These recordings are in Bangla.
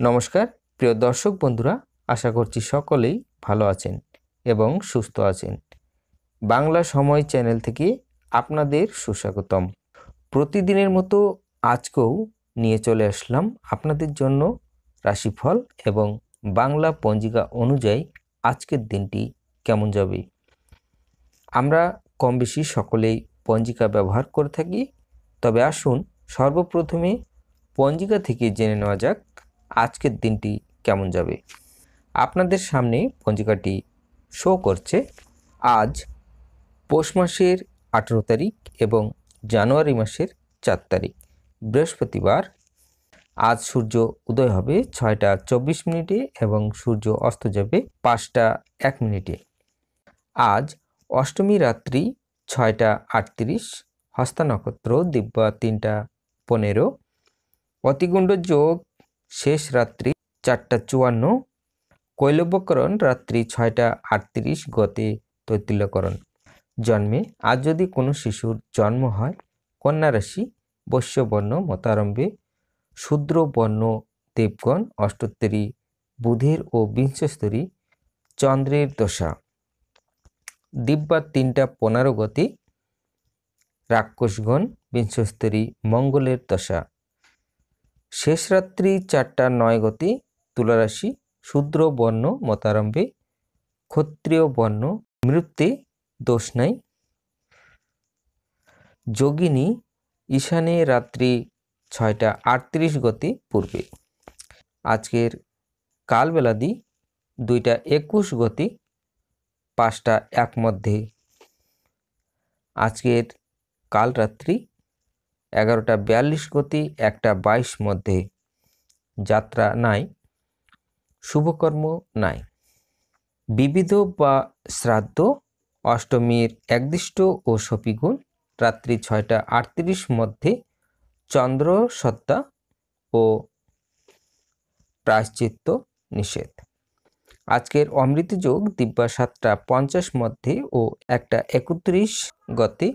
নমস্কার প্রিয় দর্শক বন্ধুরা, আশা করছি সকলেই ভালো আছেন এবং সুস্থ আছেন। বাংলা সময় চ্যানেল থেকে আপনাদের সুস্বাগতম। প্রতিদিনের মতো আজকেও নিয়ে চলে আসলাম আপনাদের জন্য রাশিফল এবং বাংলা পঞ্জিকা অনুযায়ী আজকের দিনটি কেমন যাবে। আমরা কম বেশি সকলেই পঞ্জিকা ব্যবহার করে থাকি, তবে আসুন সর্বপ্রথমে পঞ্জিকা থেকে জেনে নেওয়া যাক আজকের দিনটি কেমন যাবে। আপনাদের সামনে পঞ্জিকাটি শো করছে। আজ পৌষ মাসের 18 তারিখ এবং জানুয়ারি মাসের 4 তারিখ বৃহস্পতিবার। আজ সূর্য উদয় হবে 6টা 24 মিনিটে এবং সূর্য অস্ত যাবে 5টা 1 মিনিটে। আজ অষ্টমী রাত্রি 6টা 38, হস্তা নক্ষত্র দিব্যা 3টা 15, অতিগুণ্ড যোগ শেষ রাত্রি 4টা 54, কৈলব্যকরণ রাত্রি 6টা 38, গতে তৈতিল্যকরণ। জন্মে আজ যদি কোনো শিশুর জন্ম হয়, কন্যা রাশি, বৈশ্যবর্ণ মতারম্ভে শূদ্র বর্ণ দেবগণ, অষ্টোত্তরী বুধের ও বিংশস্তরী চন্দ্রের দশা, দিব্যা 3টা 15 গতি রাক্ষসগণ, বিংশস্তরী মঙ্গলের দশা, শেষ রাত্রি 4টা 9 গতি তুলারাশি, শূদ্র বর্ণ মতারম্ভে ক্ষত্রিয় বর্ণ মৃত্যে দোষ নাই, যোগিনী ঈশানে রাত্রি 6টা 38 গতি পূর্বে। আজকের কালবেলাদি 2টা 21 গতি 5টা 1 মধ্যে। আজকের কাল রাত্রি 11টা 42 গতি 1টা 22 মধ্যে। যাত্রা নাই, শুভকর্ম নাই। বিবিধ বা শ্রাদ্ধ অষ্টমীর একদিষ্ট ও শপিগুণ রাত্রি 6টা 38 মধ্যে। চন্দ্র সত্তা ও প্রায়শ্চিত্ত নিষেধ। আজকের অমৃত যোগ দিব্যা 7টা 50 মধ্যে ও 1টা 31 গতি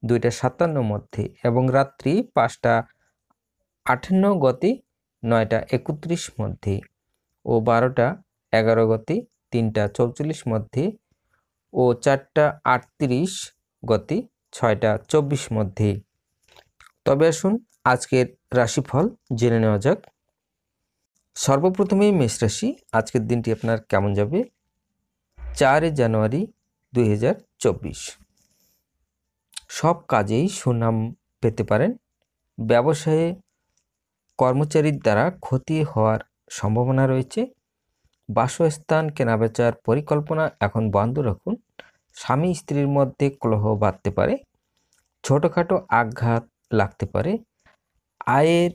2টা 57 মধ্যে এবং রাত্রি 5টা 58 গতি 9টা 31 মধ্যে ও 12টা 11 গতি 3টা 44 মধ্যে ও 4টা 38 গতি 6টা 24 মধ্যে। তবে আসুন আজকের রাশিফল জেনে নেওয়া যাক। সর্বপ্রথমেই মেষ রাশি, আজকের দিনটি আপনার কেমন যাবে। 4 জানুয়ারি 2024। সব কাজেই সুনাম পেতে পারেন। ব্যবসায়ে কর্মচারীর দ্বারা ক্ষতি হওয়ার সম্ভাবনা রয়েছে। বাসস্থান কেনাবেচার পরিকল্পনা এখন বন্ধ রাখুন। স্বামী স্ত্রীর মধ্যে কলহ বাড়তে পারে। ছোটোখাটো আঘাত লাগতে পারে। আয়ের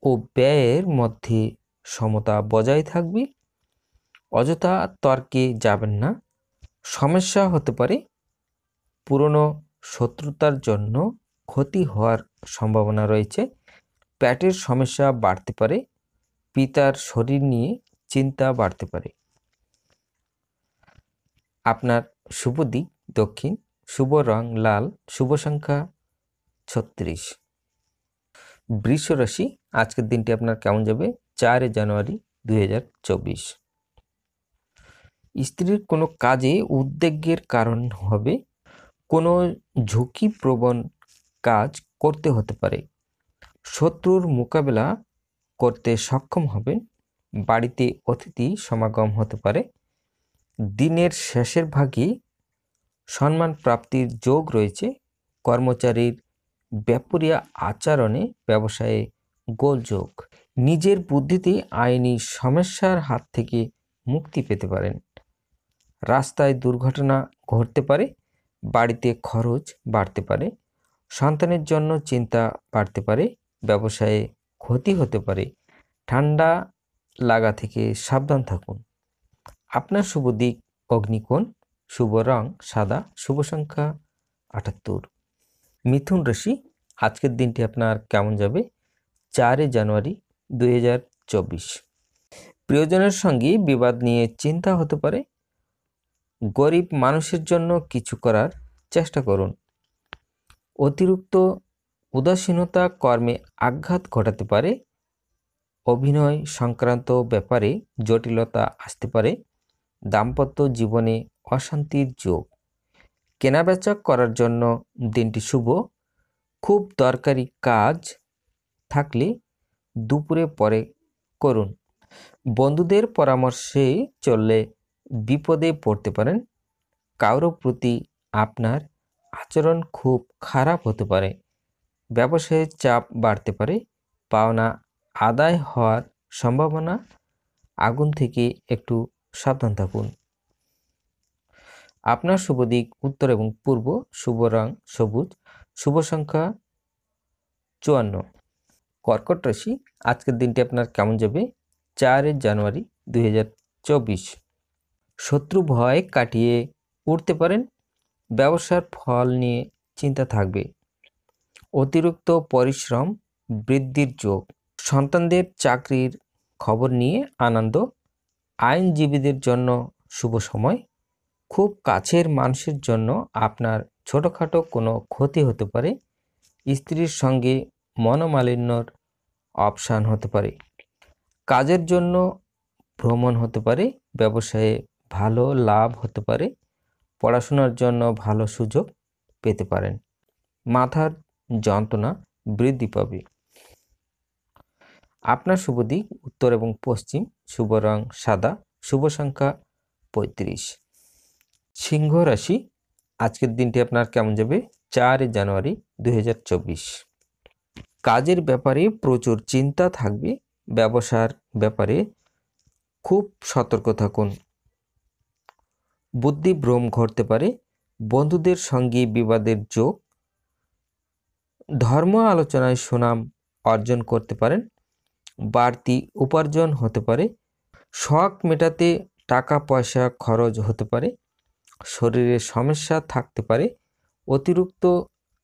ও ব্যয়ের মধ্যে সমতা বজায় থাকবে। অযথা তর্কে যাবেন না, সমস্যা হতে পারে। পুরনো শত্রুতার জন্য ক্ষতি হওয়ার সম্ভাবনা রয়েছে। পেটের সমস্যা বাড়তে পারে। পিতার শরীর নিয়ে চিন্তা বাড়তে পারে। আপনার শুভ দিক দক্ষিণ, শুভ রং লাল, শুভ সংখ্যা 36। বৃষ রাশি, আজকের দিনটি আপনার কেমন যাবে। 4 জানুয়ারি 2024। স্ত্রীর কোনো কাজে উদ্বেগের কারণ হবে। কোনো ঝুঁকিপ্রবণ কাজ করতে হতে পারে। শত্রুর মোকাবেলা করতে সক্ষম হবেন। বাড়িতে অতিথি সমাগম হতে পারে। দিনের শেষের ভাগে সম্মান প্রাপ্তির যোগ রয়েছে। কর্মচারীর ব্যাপারীয় আচরণে ব্যবসায়ে গোলযোগ। নিজের বুদ্ধিতে আইনি সমস্যার হাত থেকে মুক্তি পেতে পারেন। রাস্তায় দুর্ঘটনা ঘটতে পারে। বাড়িতে খরচ বাড়তে পারে। সন্তানের জন্য চিন্তা বাড়তে পারে। ব্যবসায়ে ক্ষতি হতে পারে। ঠান্ডা লাগা থেকে সাবধান থাকুন। আপনার শুভ দিক অগ্নিকোণ, শুভ রং সাদা, শুভ সংখ্যা 78। মিথুন রাশি, আজকের দিনটি আপনার কেমন যাবে। 4 জানুয়ারি 2024। প্রিয়জনের সঙ্গে বিবাদ নিয়ে চিন্তা হতে পারে। গরিব মানুষের জন্য কিছু করার চেষ্টা করুন। অতিরিক্ত উদাসীনতা কর্মে আঘাত ঘটাতে পারে। অভিনয় সংক্রান্ত ব্যাপারে জটিলতা আসতে পারে। দাম্পত্য জীবনে অশান্তির যোগ। কেনাবেচা করার জন্য দিনটি শুভ। খুব দরকারি কাজ থাকলে দুপুরে পরে করুন। বন্ধুদের পরামর্শে চললে বিপদে পড়তে পারেন। কারো প্রতি আপনার আচরণ খুব খারাপ হতে পারে। ব্যবসায়ের চাপ বাড়তে পারে। পাওনা আদায় হওয়ার সম্ভাবনা। আগুন থেকে একটু সাবধান থাকুন। আপনার শুভ দিক উত্তর এবং পূর্ব, শুভ রং সবুজ, শুভ সংখ্যা 54। কর্কট রাশি, আজকের দিনটি আপনার কেমন যাবে? 4 জানুয়ারি 2024। শত্রু ভয় কাটিয়ে উঠতে পারেন। ব্যবসার ফল নিয়ে চিন্তা থাকবে। অতিরিক্ত পরিশ্রম বৃদ্ধির যোগ। সন্তানদের চাকরির খবর নিয়ে আনন্দ। আইনজীবীদের জন্য শুভ সময়। খুব কাছের মানুষের জন্য আপনার ছোটোখাটো কোনো ক্ষতি হতে পারে। স্ত্রীর সঙ্গে মনোমালিন্যর অপশান হতে পারে। কাজের জন্য ভ্রমণ হতে পারে। ব্যবসায়ে ভালো লাভ হতে পারে। পড়াশোনার জন্য ভালো সুযোগ পেতে পারেন। মাথার যন্ত্রণা বৃদ্ধি পাবে। আপনার শুভ দিক উত্তর এবং পশ্চিম, শুভ রং সাদা, শুভ সংখ্যা 35। সিংহ রাশি, আজকের দিনটি আপনার কেমন যাবে? 4 জানুয়ারি 2024। কাজের ব্যাপারে প্রচুর চিন্তা থাকবে। ব্যবসার ব্যাপারে খুব সতর্ক থাকুন। বুদ্ধিভ্রম ঘটতে পারে। বন্ধুদের সঙ্গে বিবাদের যোগ। ধর্ম আলোচনায় সুনাম অর্জন করতে পারেন। বাড়তি উপার্জন হতে পারে। শখ মেটাতে টাকা পয়সা খরচ হতে পারে। শরীরে সমস্যা থাকতে পারে। অতিরিক্ত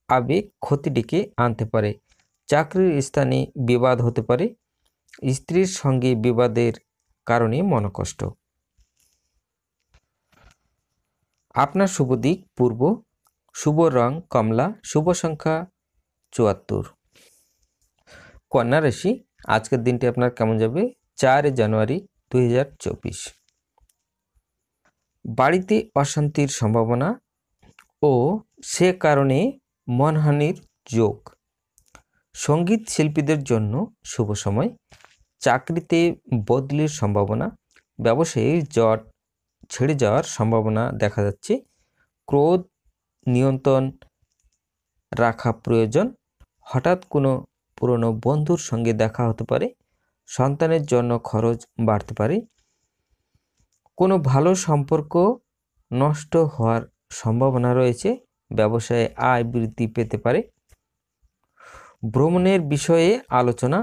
আবেগ ক্ষতি ডেকে আনতে পারে। চাকরির স্থানে বিবাদ হতে পারে। স্ত্রীর সঙ্গে বিবাদের কারণে মনোকষ্ট। আপনার শুভ দিক পূর্ব, শুভ রং কমলা, শুভ সংখ্যা 74। কন্যা রাশি, আজকের দিনটি আপনার কেমন যাবে? 4 জানুয়ারি 2024। বাড়িতে অশান্তির সম্ভাবনা ও সে কারণে মনহানির যোগ। সঙ্গীত শিল্পীদের জন্য শুভ সময়। চাকরিতে বদলির সম্ভাবনা। ব্যবসায়ী জট ছেড়ে যাওয়ার সম্ভাবনা দেখা যাচ্ছে। ক্রোধ নিয়ন্ত্রণ রাখা প্রয়োজন। হঠাৎ কোনো পুরনো বন্ধুর সঙ্গে দেখা হতে পারে। সন্তানের জন্য খরচ বাড়তে পারে। কোনো ভালো সম্পর্ক নষ্ট হওয়ার সম্ভাবনা রয়েছে। ব্যবসায়ে আয় বৃদ্ধি পেতে পারে। ভ্রমণের বিষয়ে আলোচনা।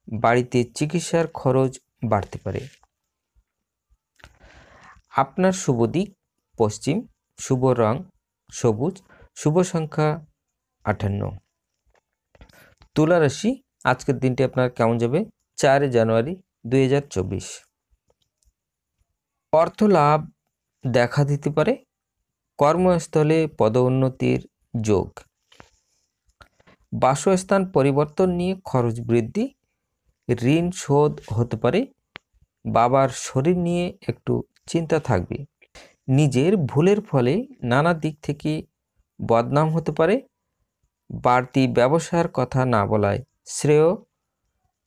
বাড়িতে চিকিৎসার খরচ বাড়তে পারে। আপনার শুভ দিক পশ্চিম, শুভ রং সবুজ, শুভ সংখ্যা 58। তুলা রাশি, আজকের দিনটি আপনার কেমন যাবে? 4 জানুয়ারি 2024। অর্থ লাভ দেখা দিতে পারে। কর্মস্থলে পদোন্নতির যোগ। বাসস্থান পরিবর্তন নিয়ে খরচ বৃদ্ধি। ঋণ শোধ হতে পারে। বাবার শরীর নিয়ে একটু চিন্তা থাকবে। নিজের ভুলের ফলে নানা দিক থেকে বদনাম হতে পারে। বাড়তি ব্যবসার কথা না বলায় শ্রেয়।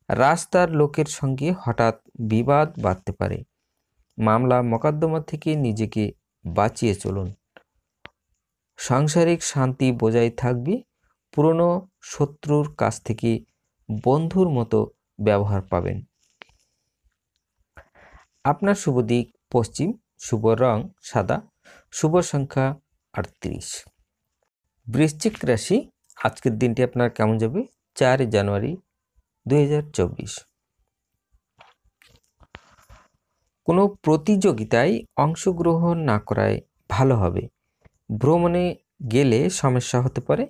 রাস্তার লোকের সঙ্গে হঠাৎ বিবাদ বাড়তে পারে। মামলা মোকদ্দমা থেকে নিজেকে বাঁচিয়ে চলুন। সাংসারিক শান্তি বজায় থাকবে। পুরনো শত্রুর কাছ থেকে বন্ধুর মতো ব্যবহার পাবেন। আপনার শুভ দিক পশ্চিম, শুভ রং সাদা, শুভ সংখ্যা 38। বৃশ্চিক রাশি, আজকের দিনটি আপনার কেমন যাবে? 4 জানুয়ারি 2024। কোনো প্রতিযোগিতায় অংশগ্রহণ না করায় ভালো হবে। ভ্রমণে গেলে সমস্যা হতে পারে।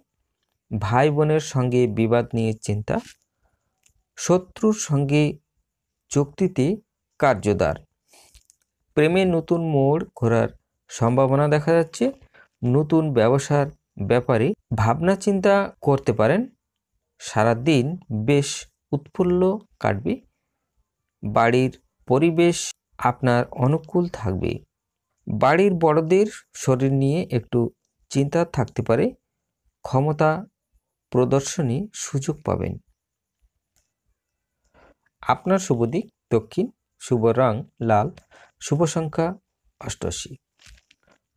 ভাই বোনের সঙ্গে বিবাদ নিয়ে চিন্তা। শত্রুর সঙ্গে চুক্তিতে কার্যদার। প্রেমে নতুন মোড় ঘোরার সম্ভাবনা দেখা যাচ্ছে। নতুন ব্যবসার ব্যাপারে ভাবনা চিন্তা করতে পারেন। সারাদিন বেশ উৎফুল্ল কাটবে। বাড়ির পরিবেশ আপনার অনুকূল থাকবে। বাড়ির বড়দের শরীর নিয়ে একটু চিন্তা থাকতে পারে, ক্ষমতা প্রদর্শনী সুযোগ পাবেন। আপনার শুভ দিক দক্ষিণ, শুভ রং লাল, শুভ সংখ্যা 88।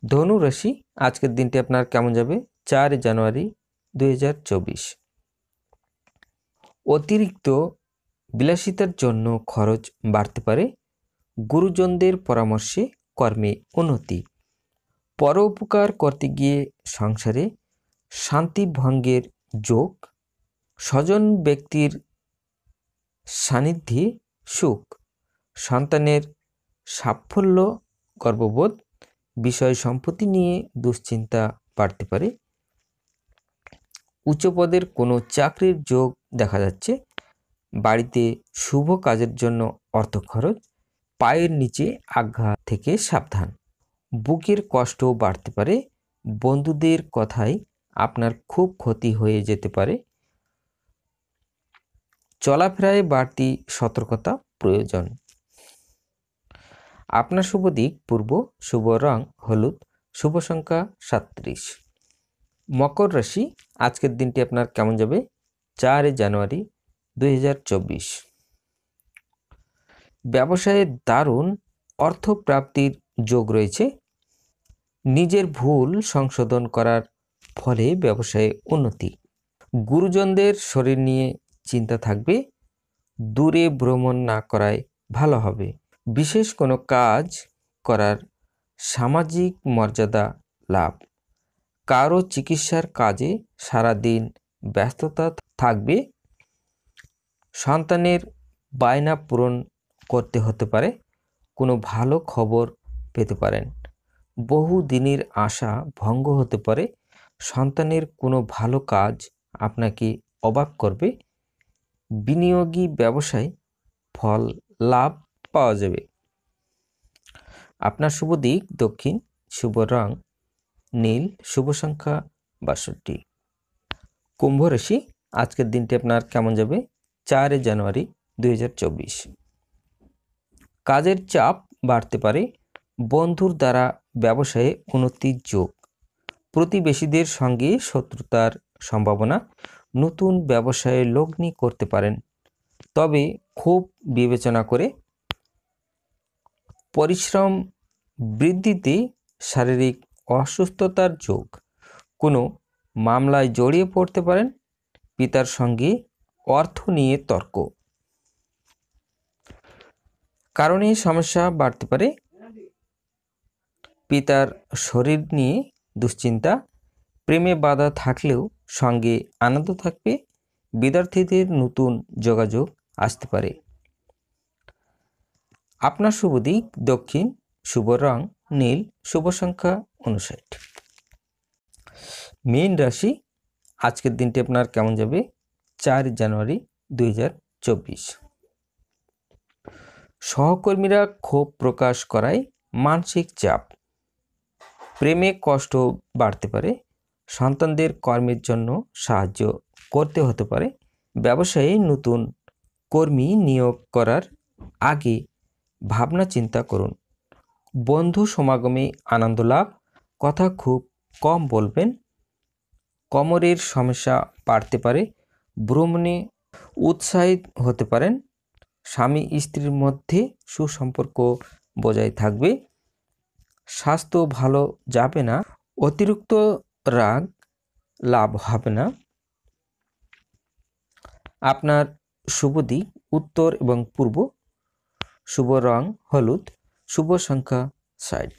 ধনু রাশি, আজকের দিনটি আপনার কেমন যাবে? 4 জানুয়ারি 2024। অতিরিক্ত বিলাসিতার জন্য খরচ বাড়তে পারে। গুরুজনদের পরামর্শে কর্মে উন্নতি। পরোপকার করতে গিয়ে সংসারে শান্তি ভঙ্গের যোগ। স্বজন ব্যক্তির সান্নিধ্যে সুখ। সন্তানের সাফল্য, গর্ববোধ। বিষয় সম্পত্তি নিয়ে দুশ্চিন্তা বাড়তে পারে। উচ্চপদের কোনো চাকরির যোগ দেখা যাচ্ছে। বাড়িতে শুভ কাজের জন্য অর্থ খরচ। পায়ের নিচে আঘাত থেকে সাবধান। বুকের কষ্ট বাড়তে পারে। বন্ধুদের কথায় আপনার খুব ক্ষতি হয়ে যেতে পারে। চলাফেরায় বাড়তি সতর্কতা প্রয়োজন। আপনার শুভ দিক পূর্ব, শুভ রং হলুদ, শুভ সংখ্যা 37। মকর রাশি, আজকের দিনটি আপনার কেমন যাবে? 4 জানুয়ারি 2024। ব্যবসায়ে দারুণ অর্থপ্রাপ্তির যোগ রয়েছে। নিজের ভুল সংশোধন করার ফলে ব্যবসায়ে উন্নতি। গুরুজনদের শরীর নিয়ে চিন্তা থাকবে। দূরে ভ্রমণ না করাই ভালো হবে। বিশেষ কোনো কাজ করার সামাজিক মর্যাদা লাভ। কারো চিকিৎসার কাজে সারাদিন ব্যস্ততা থাকবে। সন্তানের বায়না পূরণ করতে হতে পারে। কোনো ভালো খবর পেতে পারেন। বহু দিনের আশা ভঙ্গ হতে পারে। সন্তানের কোনো ভালো কাজ আপনাকে অবাক করবে। বিনিয়োগী ব্যবসায় ফল লাভ পাওয়া যাবে। আপনার শুভ দিক দক্ষিণ, শুভ রং নীল, শুভ সংখ্যা 62। কুম্ভ রাশি, আজকের দিনটি আপনার কেমন যাবে? 4 জানুয়ারি 2024। কাজের চাপ বাড়তে পারে। বন্ধুর দ্বারা ব্যবসায়ে উন্নতির যোগ। প্রতিবেশীদের সঙ্গে শত্রুতার সম্ভাবনা। নতুন ব্যবসায়ে লগ্নি করতে পারেন, তবে খুব বিবেচনা করে। পরিশ্রম বৃদ্ধিতে শারীরিক অসুস্থতার যোগ। কোনো মামলায় জড়িয়ে পড়তে পারেন। পিতার সঙ্গে অর্থ নিয়ে তর্ক কারণে সমস্যা বাড়তে পারে। পিতার শরীর নিয়ে দুশ্চিন্তা। প্রেমে বাধা থাকলেও সঙ্গে আনন্দ থাকবে। বিদ্যার্থীদের নতুন যোগাযোগ আসতে পারে। আপনার শুভ দিক দক্ষিণ, শুভ রং নীল, শুভ সংখ্যা 59। মীন রাশি, আজকের দিনটি আপনার কেমন যাবে? 4 জানুয়ারি 2024। সহকর্মীরা ক্ষোভ প্রকাশ করায় মানসিক চাপ। প্রেমে কষ্ট বাড়তে পারে। সন্তানদের কর্মের জন্য সাহায্য করতে হতে পারে। ব্যবসায়ে নতুন কর্মী নিয়োগ করার আগে ভাবনা চিন্তা করুন। বন্ধু সমাগমে আনন্দ লাভ। কথা খুব কম বলবেন। কোমরের সমস্যা বাড়তে পারে। ভ্রমণে উৎসাহিত হতে পারেন। স্বামী স্ত্রীর মধ্যে সুসম্পর্ক বজায় থাকবে। স্বাস্থ্য ভালো যাবে না। অতিরিক্ত রাগ লাভ হবে না। আপনার শুভ দিক উত্তর এবং পূর্ব, শুভ রং হলুদ, শুভ সংখ্যা 60।